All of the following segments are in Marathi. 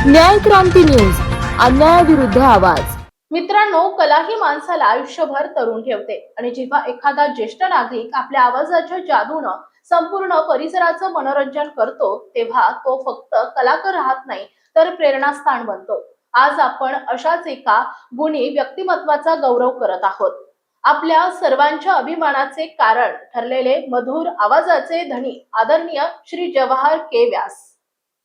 न्याय क्रांती न्यूज, अन्यायाविरुद्ध आवाज। मित्रांनो, कला ही माणसाला आयुष्यभर तरुण ठेवते आणि जेव्हा एखादा ज्येष्ठ नागरिक आपल्या आवाजाच्या जादूनं संपूर्ण परिसराचं मनोरंजन करतो, तेव्हा तो फक्त कलाकार राहत नाही तर प्रेरणास्थान बनतो। आज आपण अशाच एका गुणी व्यक्तिमत्वाचा गौरव करत आहोत। आपल्या सर्वांच्या अभिमानाचे कारण ठरलेले मधुर आवाजाचे धनी आदरणीय श्री जवाहर के व्यास।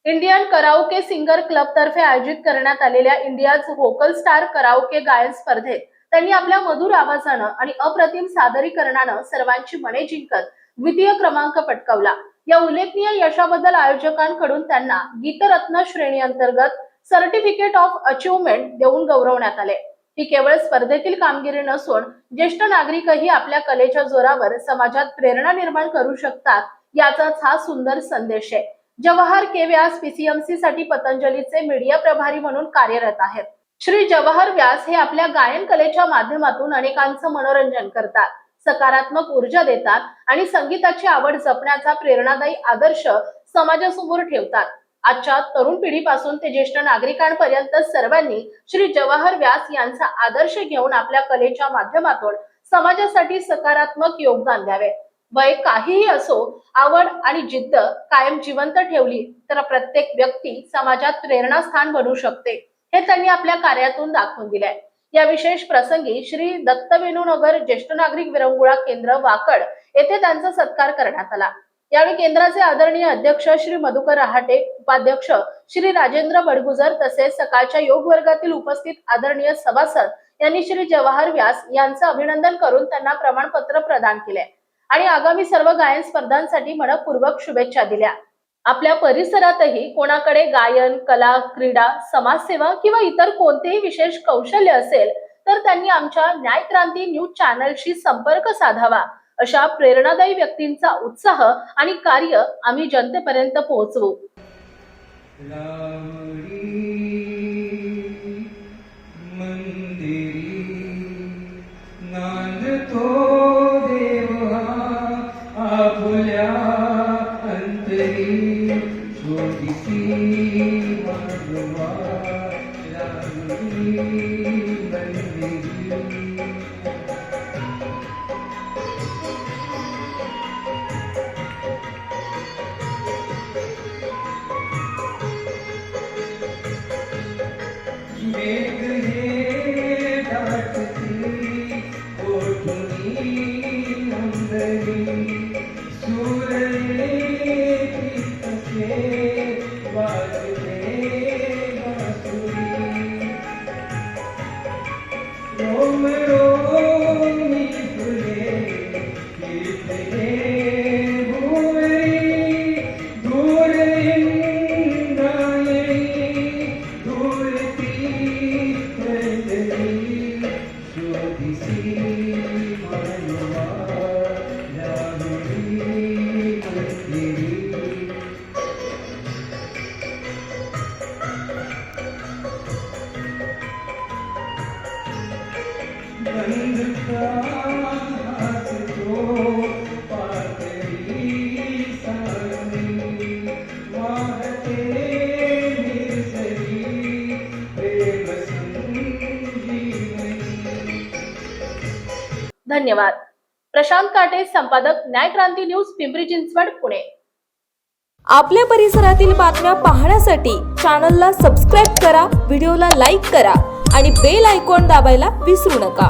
इंडियन कराओके सिंगर क्लब तर्फे आयोजित करण्यात आलेल्या इंडियाज व्होकल स्टार कराओके गायन स्पर्धेत त्यांनी आपल्या मधुर आवाजानं आणि अप्रतिम सादरीकरणानं सर्वांची मने जिंकत द्वितीय क्रमांक पटकावला। या उल्लेखनीय यशाबद्दल आयोजकांकडून त्यांना गीतरत्न श्रेणी अंतर्गत सर्टिफिकेट ऑफ अचिव्हमेंट देऊन गौरवण्यात आले। ही केवळ स्पर्धेतील कामगिरी नसून ज्येष्ठ नागरिकही आपल्या कलेच्या जोरावर समाजात प्रेरणा निर्माण करू शकतात याचाच हा सुंदर संदेश आहे। जवाहर के व्यास पीसीएमसी साठी पतंजलीचे मीडिया प्रभारी म्हणून कार्यरत आहेत। श्री जवाहर व्यास हे आपल्या गायन कलेच्या माध्यमातून अनेकांचं मनोरंजन करतात, सकारात्मक ऊर्जा देतात आणि संगीताची आवड जपण्याचा प्रेरणादायी आदर्श समाजासमोर ठेवतात। आजच्या तरुण पिढीपासून ते ज्येष्ठ नागरिकांपर्यंत सर्वांनी श्री जवाहर व्यास यांचा आदर्श घेऊन आपल्या कलेच्या माध्यमातून समाजासाठी सकारात्मक योगदान द्यावे। वय काहीही असो, आवड आणि जिद्द कायम जिवंत ठेवली तर प्रत्येक व्यक्ती समाजात प्रेरणास्थान बनू शकते, हे त्यांनी आपल्या कार्यातून दाखवून दिले। या विशेष प्रसंगी श्री दत्तवेणूनगर ज्येष्ठ नागरिक विरंगुळा केंद्र वाकड येथे त्यांचा सत्कार करण्यात आला। यावेळी केंद्राचे आदरणीय अध्यक्ष श्री मधुकर रहाटे, उपाध्यक्ष श्री राजेंद्र बडगुजर तसेच सकाळच्या योग वर्गातील उपस्थित आदरणीय सभासद यांनी श्री जवाहर व्यास यांचे अभिनंदन करून त्यांना प्रमाणपत्र प्रदान केले आणि आगामी सर्व गायन स्पर्धांसाठी मनपूर्वक शुभेच्छा दिल्या। आपल्या परिसरातही कोणाकडे गायन, कला, क्रीडा, समाजसेवा किंवा इतर कोणतेही विशेष कौशल्य असेल तर त्यांनी आमच्या न्याय क्रांती न्यूज चॅनलशी संपर्क साधावा। अशा प्रेरणादायी व्यक्तींचा उत्साह आणि कार्य आम्ही जनतेपर्यंत पोहोचवू। धन्यवाद। प्रशांत काटे, संपादक, न्याय क्रांती न्यूज, पिंपरी चिंचवड, पुणे। आपल्या परिसरातील बातम्या पाहण्यासाठी चॅनलला सबस्क्राईब करा, व्हिडिओला लाईक करा आणि बेल आयकॉन दाबायला विसरू नका।